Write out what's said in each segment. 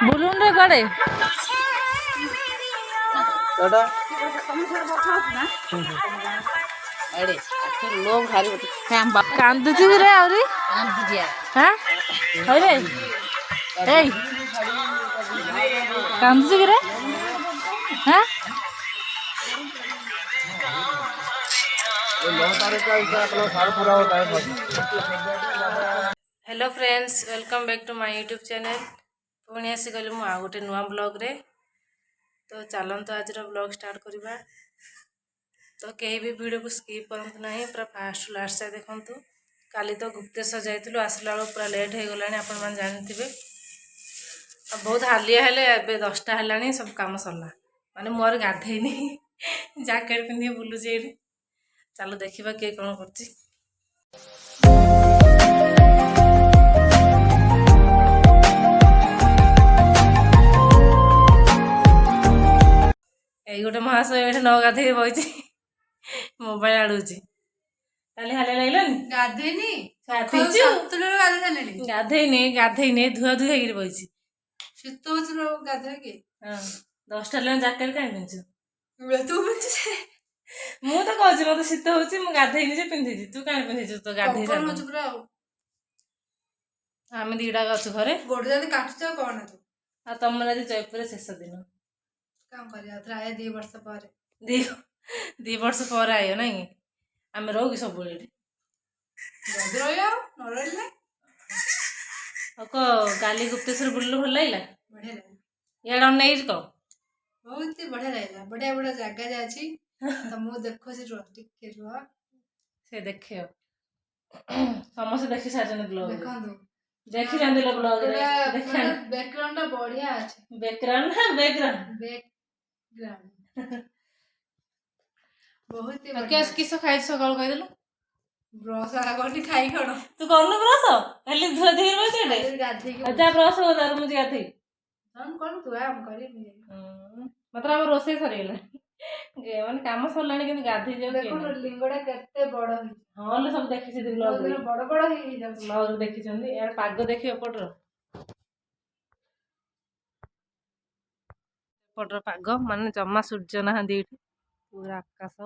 बुलून रे गड़े लोग भारी कांदुची रे आवरी हां होय रे ए कांदुची रे हां hello friends welcome back to my YouTube channel पुणी आसी गली मु आ गोटे नुआ ब्लॉग रे तो चलत आज ब्लॉग स्टार्ट करवा तो कहीं भी वीडियो को स्किप करंतु नहीं पूरा फास्ट लास्ट से देखंतु काली तो गुप्तेश्वर जाइलु आसला बेला पूरा लेट हो गलानी आपण मन जानथिबे बहुत हालिया हेले एबे 10टा हेलानी सब काम सरला माने मोर गाधेइनी जैकेट पिंधि बुलु जे चलो देखिबा के कोन करछि এই গোটে মহাশয় এঠে ন গাধেই বইছি মোবাইল আড়ুছি কালি হালে লাগলানি গাধেইনি গাধেইଛୁ সতুলର গাধেইনি ଗାଧେଇନି ଧୁଆ ଧୁଇ ହେଇକିରି ବଇଛି ଶୀତ ହଉଛି ଗାଧେଇ କି ହଁ 10ଟା ହେଲାଣି ଜ୍ୟାକେଟ କାଇଁ ପିନ୍ଧଛୁ ତୁ ପିନ୍ଧୁଛୁ ମୁଁ ତ କହୁଛି ମତେ ଶୀତ ହଉଛି ମୁଁ ଗାଧେଇନି ଯେ ପିନ୍ଧିଛି ତୁ କାଇଁ ପିନ୍ଧିଛୁ ତ ଗାଧେଇ ସାରିଲୁ ପୁରା ଆଉ ଆମେ ଦିଟା ଅଛୁ ଘରେ ଗୋଡ ଯଦି କାଟୁଛ କଣ ତୁ ଆଉ ତମର ଆଜି ଜୟପୁରରେ ଶେଷ ଦିନ काम करिया त्राय 2 वर्ष पर दी वर्ष पर आयो नहीं आमे रहू कि सब बोले जल्दी रहियो न रहिले को काली गुप्तेश्वर बुल्लू भल लागला बढ़िया लागला याड नहीं को बहुत बढ़िया लागला बढ़िया बढ़िया जगह जाची त मु देखो से टिके रुआ से देखियो समस्त देखि साजन ब्लॉग देखंदो देखि जांदी लो ब्लॉग रे देखन बैकग्राउंड बढ़िया अछि बैकग्राउंड ना बैकग्राउंड बहुत ही क्या किस खाइ सकाळ कहि देलु ब्रश आगोटी खाई खण तू करनु ब्रश हेली धुआ धीर बसे रे गाधी के अच्छा ब्रश हो दार मुझे गाथी हम कोन तू हम करी मतलब हम रोसे सरीला गे माने काम सरलानी कि गाधी जाऊ देखो लिंगडा केते बड़ है हां ले सब देखि से ब्लॉग रे बड़ बड़ ही जाउ ब्लॉग देखि चंदी यार पाग देखियो पटर पटर पाग माने जम्मा सूर्य नहांदी पूरा आकाश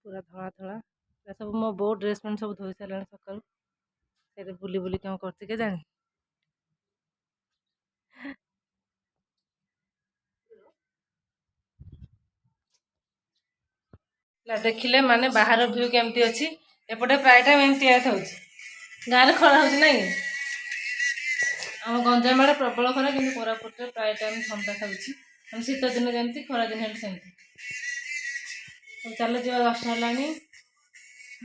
पूरा धला धला सब मो बो ड्रेस में सब धोई सारे सकाल से बुली बुली क्यों करती के जानी देखिले माने बाहर व्यू केमती अच्छी एपटे प्राय टाइम एमती आउची गाँव में खरा होची नहीं आम गंजाम आड़े प्रबल खरा कि कोरापुट प्राय टाइम ठंडा खाऊची हम शीत दिन जमी खरा दिन सेमती चलो जा 10टा हेलानी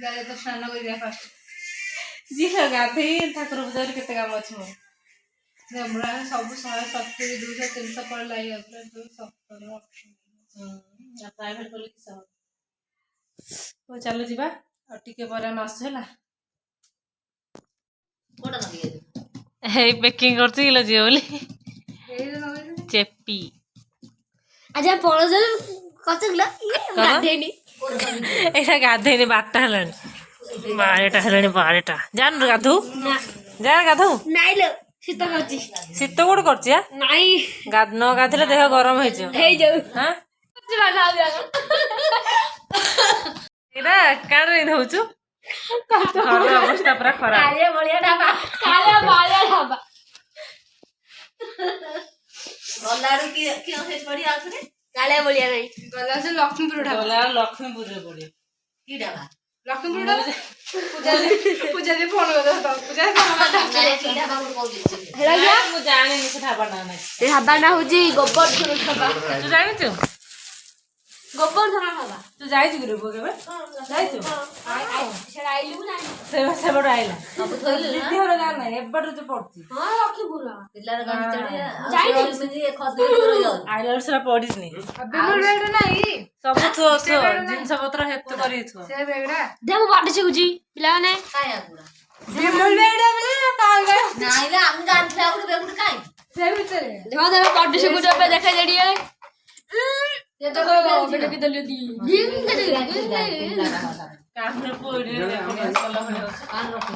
गाय तो स्नान करिया फास्ट जी गाधे ठाकुर पूजा केते काम अच्छी मोर हमरा सब 170 200 300 पर लाई आउला 270 प्राइवेट बोली कि सब ओ चलो जीवा और टिके पर हम आस हैला कोडा लगी हे पैकिंग करती किलो जी बोली चेपी आजा पळो जल कतगला गाधेनी एटा गाधेनी 12टा हलानी 12टा हलानी 12टा जान गाधु जान गाधु नाइ लो शीत करची शीत कोड करची आ नाइ गाध न गाधले देह गरम हे जाऊ हां एटा काड रे होचु घर अवस्था पूरा खराब काले बलिया ढाबा गलारू की होय पड़ी आथरे काले बलिया नहीं गला से लक्ष्मीपुर ढाबा गला लक्ष्मीपुर रे पड़ी की ढाबा लक्ष्मीपुर ढाबा पूजा दे फोन कर दो पूजा की ढाबा को बोल हेला मु जाने नि से ढाबा ना नहीं ए ढाबा ना होजी गोबर्धन ढाबा तू जानि छु गोबर्धन ढाबा तू जाई छु रे बोगे जाई छु सेडा आइलु ना से बड़ आइला सब थोइलु ना दीदी होर जान नहीं एबड़ जो पड़ती हां लक्ष्मीपुर दिलार गाड़ी चढ़ी जाई मुझे खदे आइला से पड़िस नहीं अबे मोर बेड नहीं सब थो जिंस पत्र हेतु करी थो से बेगड़ा दे मो बाटे से गुजी पिला ने काय आगुरा दे मोर बेगड़ा बोले काय नाइला हम जानथला गुड बेगुड काय से भीतर देखो दे बाटे से गुज पे देखा जड़ी है ये तो बेटा की दलियो दी काहरे पड़ी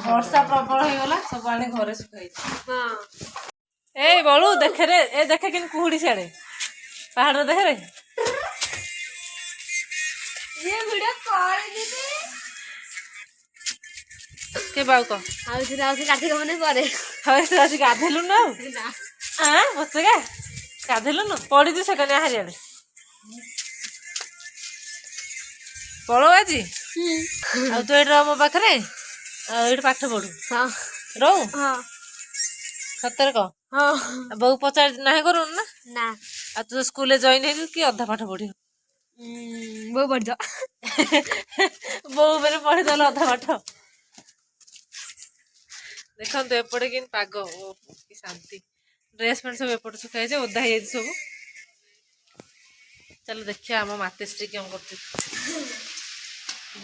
वर्षा प्रबल हो गला सब आने घरे सुखाई हां ए बड़ू देखे रे ए देखे कि कुहुड़ी सियाड़े पहाड़ देखे रे ये वीडियो कॉल दीदी के बाऊ को आउथि काठी गमने परे हवे तू आज गाधेलु न ना हां बसगा गाधेलु न पड़ी तू से कन्या हरियाड़े पळो आजी आ तू एट मो पाखरे एट पाठ पढ़ू हां रहू हां सतर कह हां बहु पचार ना करू ना ना आ तू स्कूल जॉइन हेलु कि अधा पाठ पढ़ी वो बढ़ जा बहु बेले पढ़ी देल अधा पाठ देखो एपटे कि पाग कि शांति ड्रेस पैंट सब एपटे सुखाई ओदा हो सब चलो देखिए आम मातेश्री कौन कर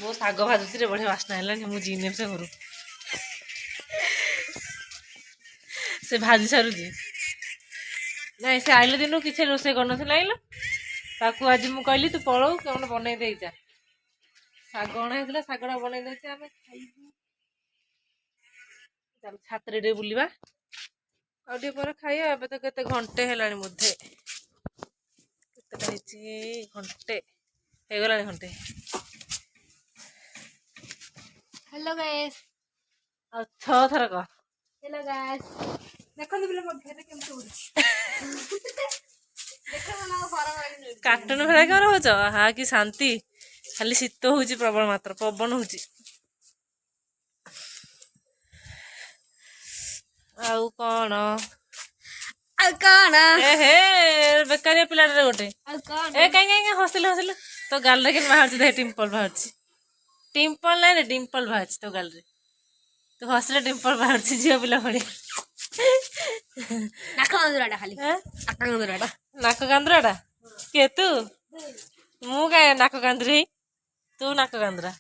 मो शाग भाजुची रे बढ़िया बास्ना है मुझे जीने से घर से भाजी सारूची ना से आइले दिन किसी रोसे कर ताकू आज मुझे कहली तू पलू कौन बनई दे जा शाग अणा शागटा बनई दे आम खाइबू चल छात्र टे बुलवा आगे खाइबा ए तो केते घंटे है मुझे घंटे हो गला घंटे हेलो गाइस आ 6 थर कह हेलो गाइस देखो बिले मो घेरे केमते उड़ी देखो ना फरक लागे कार्टून फेरा क्या रोच हाँ कि शांति खाली शीत हो प्रबल मात्र पवन हो आउ कौन हे बेकारिया पिलाटे गोटे ए कहीं हसिल हसिल तो गाल रे बाहर दे टिम्पल बाहर टिम्पल ना डिम्पल बाहर तो गाल रे तो हसिले डिम्पल बाहर झील पिला भड़ी नाक कांदराटा खाली नाक कांदराटा के तू मु क्या नाक कांदरी तू नाक कांदरा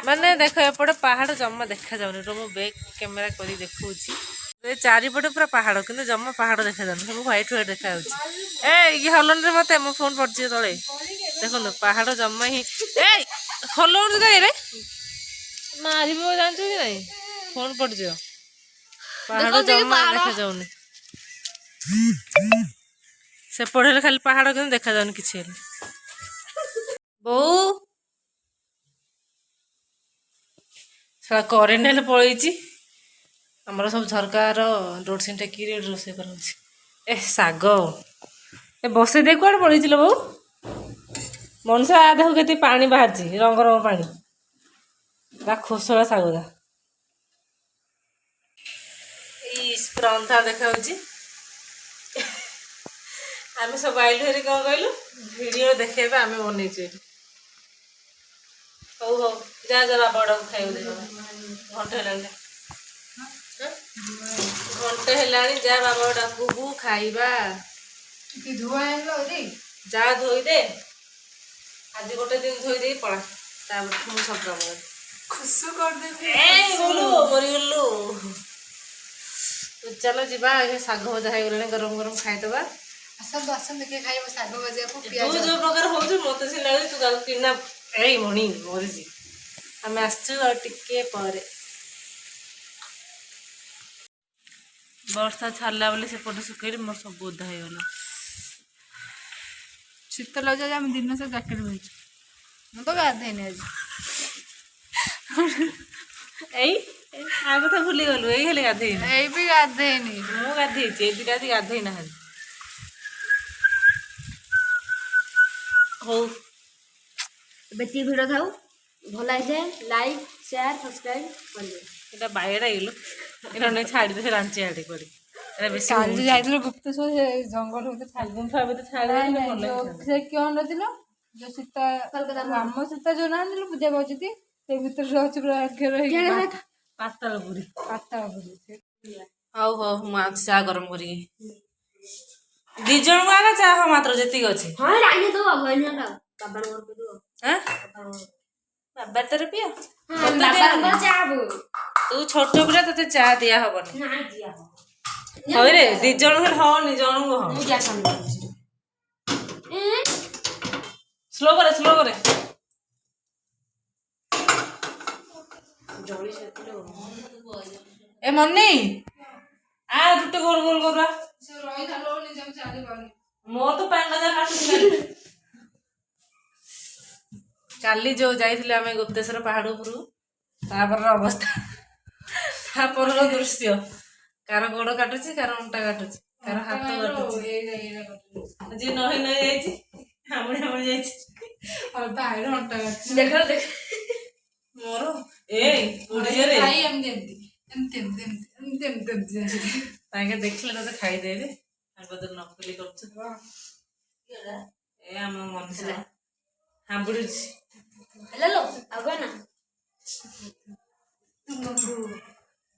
माने देख एपटे पहाड़ जमा देखा जाऊनी रो मो बैक कैमेरा करी देखौछि चारिपटे पूरा पहाड़ कि जमा पहाड़ देखा जाऊनी सब व्हाइट व्हाइट देखा ए हलन रे मते मो फोन पड़छि तळे देखो पहाड़ जमा ही ए हलन रे रे मारिबो जानछु कि नहीं फोन पड़छि पहाड़ जमा देखा जाऊनी से पढ़े खाली पहाड़ कि देखा जाऊनी किछि बो करेन्ट हेल्ले पलैची आमर सब झरकार रोडसीन टेकी रोसे कर ए शाग ए बसे दे कौन पड़े बो मनुष्य आधा के पानी बाहर रंग रंग पानी खोसला शागुरा अंधा देखा आम सब आइलु हेरी कौन कहलु वीडियो देखे आम बनईचु हौ हौ जा जरा बड़ा खाई घंटे घंटे है जा बाबा डाकू खाइबा जा धोई दे आज गोटे दिन धोई दे पड़ा सब काम खुशु कर मरीगलु चलो जीवा शाग भजा हो गरम गरम खाईदबा सब आसन देखे खाइबो शाग भजा को पियाज जो प्रकार होछु मते से लागै तू गाल किना ए मणि मरिजी आम आसचु और टिके पर वर्षा छाड़ला बोले सेपटे सुखैली मोर सब ओदा हो गला शीत लगे आम दिन से जैकेट भेज मु तो गाधेनी आज एई आ कथा भूली गलु एई हेले गाधेनी एई भी गाधेनी मु गाधेची ए दिटा गाधेई ना हो बेटी वीडियो थाउ भला है लाइक शेयर सब्सक्राइब करिए एटा बायडा गेलो एरा नै छाडी दे रांची आडी कोडी एरा बेसी काल जाइतलो गुप्तेश्वर जंगल होते फाल्गुन फाबे तो छाडी दे जो से क्यों नथिलो जो सीता कलकत्ता राम सीता जो नांदिलो पूजा बचती से भीतर रहछ पूरा घेर रही पातालपुरी हाउ हाउ मु चा गरम करी दी जण को आना चाह मात्र जति अछि हां रानी तो बहनिया का बाबा मोर पे दो हैं बाबा तेरे पियो हां बाबा मोर चाहबो तू छोटो पिला तते चा दिया हबनी ना दिया हो होय रे दी जण को हो नि जण को हो मु जा समझ स्लो करे जळी सेतिलो ए मन्नी आ रुटे गोल गोल करवा मोर तो पैन बाजार काटुची काली जो जाइथिले आमे गुप्तेश्वर पहाड़ उपरु तापर अवस्था तापर दृश्य कार गोड़ काटुची कार अंटा काटुची कार हाथ काटुची जे नही नही जाइची हमणी हमणी जाइची और बाहर अंटा काटुची देख मोर ए उड़ी रे खाई हम ताके देखले तो खाई देबे ताको तो नकली करछ ए हम मन हांबुडुची हेलो लो आगो ना तुमको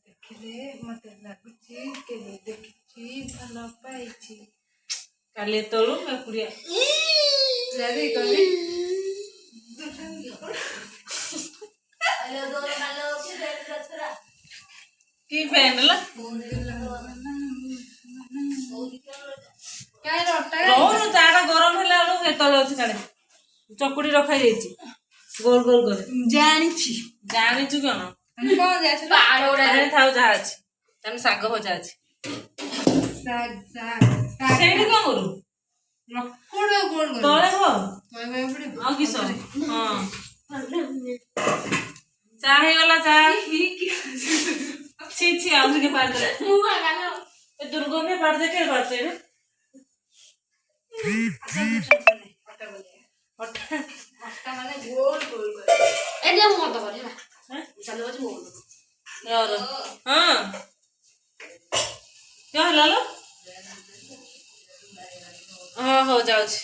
देखले मते लागुची के देखिची भलो पाइची काले तळु मैं पुरिया जादी कली हेलो दो हेलो के देख रछरा की फैनला क्या रोटा रोन चाटा गरम होला लो केतले अछि काले चकुड़ी रखा जाइची गोल गोल कर जानी छु कोन कौन जाछ पहाड़ उड़ा अरे थाउ जा अछि तने साग भजा अछि साग सेठी को करू कोड़ गोल गोल तळे हो तोय भाई पड़े आ किसो हां चा हे वाला चा छी छी आउ के पार दे मुआ गालो ए दुर्गो में पार दे के बात है आटा माने गोल गोल कर ए जे मो तो करे ना हैं चलो आज मो यार हां क्या हला लो हां हो जाउ छी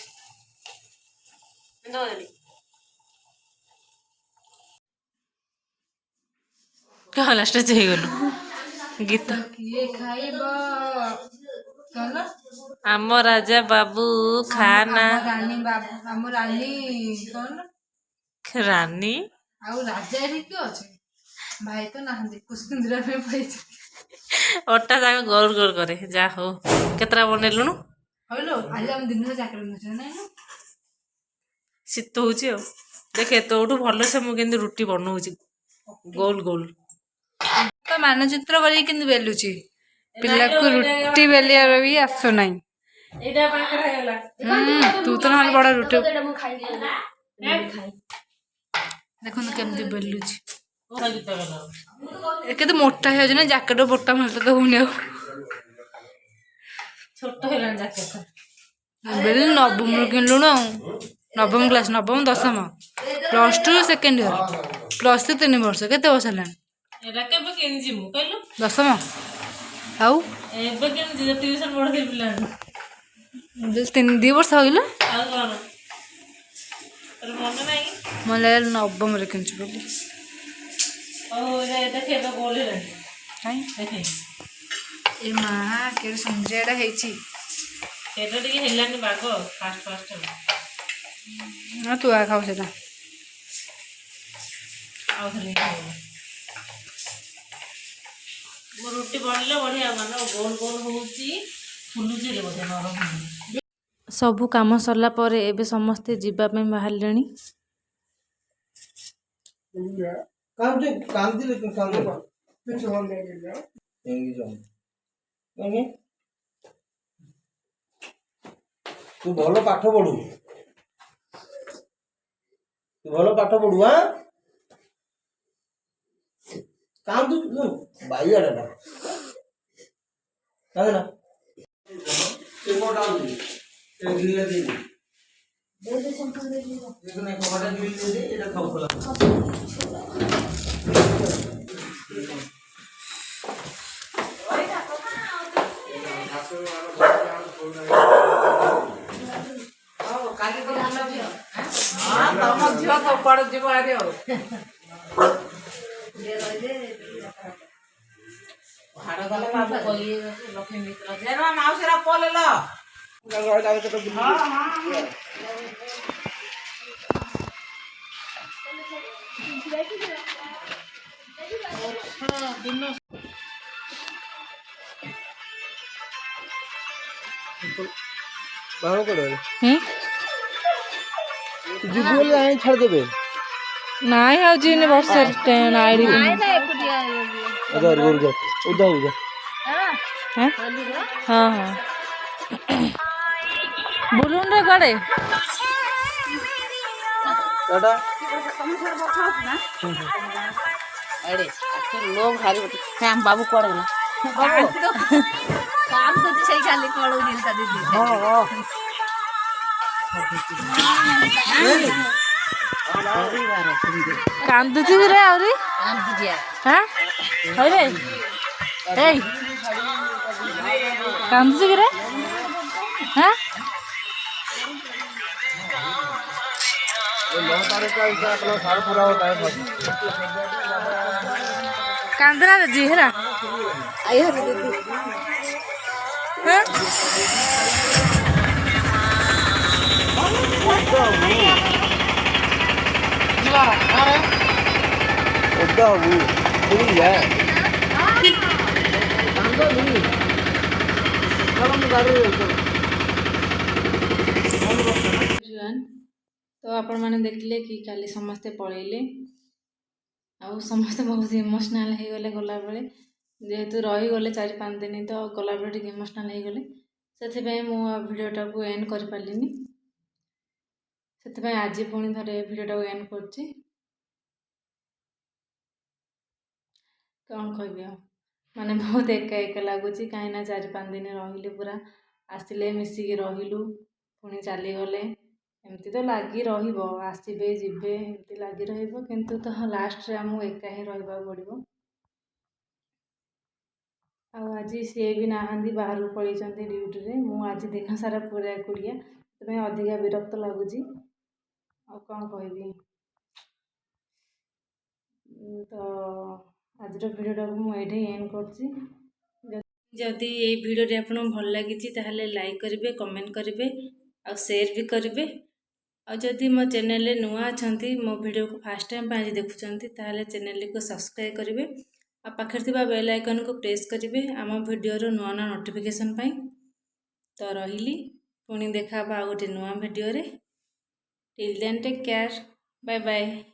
दो रे क्या हला स्टेज हे गेलो गीत ये खाइबा कला आम राजा बाबू खाना रानी बाबू हम रानी कौन रानी आउ राजा रे क्यों अछि भाई तो ना कुसकुंदरा में पैसे अट्टा जाक गोल गोल करे जा हो केतरा बनेलुनु हेलो आज हम दिन में जाकर न ना शीत होची हो देखे तोठू भल से मु केंदी रुटी बनौची गोल गोल तो मानचित्र करी किंतु बेलुची पिल्ला को रुटी बेलियार भी आसो नाही एटा पाकर हेला तू तो ना बड़ा रुटी देखो तो केमती बेलुची ओरा गीत गला एके तो मोटा है ना जैकेट बोटा मिलता तो होने छोट हेला जैकेट बेल नवम रू किनलु ना नवम क्लास नवम दशम +2 सेकेंड ईयर +3 3 वर्ष केते वर्ष हेलान एला केबे केनजी मु कहलो दशम आउ एबे केन जे ट्यूशन पढ़ दे पिला 2 वर्ष हो गेला आ कोन अरे मन नाही मला नवम रे किनछु बोली ओ रे देखे तो बोले रे हाय देखे ए मां के संजेडा हेची एटा टिके हेलानी बागो फास्ट फास्ट ना तू आ खाओ सेटा आउ थले मो रोटी बनले बढ़िया मानो गोल गोल होउची फुलुची रे बदे नरम सबु काम सरला परे एबे समस्ते जिबा पे बाहरलेनी काम जे काम दिले तू काम दे तू जोन दे दे एंगी जोन एंगी तू भलो पाठ पढू तू भलो पाठ पढू हां काम तू बाई आडा काहे ना ते मोटा दे ते गिले दे दे संपल दे दे ने कोडा गिले दे दे एटा खाऊ पला झियो तो पड़ जीव आरे हो हाड़ गले बाबू कही लक्ष्मी मित्र जेना माउसेरा पलेलो हां हां दिन बाहर करो जुगुल आए छाड़ देबे नाइ आ जिने वर्षा ट्रेन आइडी उधर उधर उधर हाँ हाँ हाँ बुलून रे गड़े टाटा अरे लोग भारी काम बाबू कौन गला काम तो सही खाली कौन दिल का दीदी कांदुची रे आवरी काम दीजिए हाँ अरे ए कांदुची रे हाँ पूरा होता है कांदना जी है ना आइए दीदी हाँ तो आपण मैंने देखले कि काली समस्ते पलैले आउ समस्ते बहुत इमोशनाल हो गले गला बेले जेहेतु रही गले 4-5 दिन तो गला बेले टिके इमोशनाल हो गले से मु भिडियोटा को एंड कर पालिनी से आज पुणी थे भिडियोटा को एंड करछि कौन कह माने बहुत एका एका लगुच कहीं 4-5 दिन रही पूरा आसिले मिसिकी रहिलु पुणी चलीगले एमती तो लगी रसबे जीवे एमती लगी रु तो लास्ट रे आमको एका ही रहा पड़ो आज सी भी नहांती बाहर को पलैंती ड्यूटी रे मु आज दिन सारा पूरा एकुड़िया से अधिका विरक्त लगुच कौन कह तो आज भिडियोटा को मुझे एंड करदी ये भिडियोटी आपको भल लगी लाइक करेंगे कमेंट करेंगे और शेयर भी करेंगे और जदि मो चैनल रे नुआ अछंती मो वीडियो को फर्स्ट टाइम आज देखुचंती ताहले चैनल को सब्सक्राइब करेंगे और पाखर थिबा बेल आइकन को प्रेस करेंगे आम वीडियो रो नुआ नुआ नोटिफिकेशन पाई तो रहिली पुणी देखा गोटे नुआ वीडियो रे till then take care bye bye.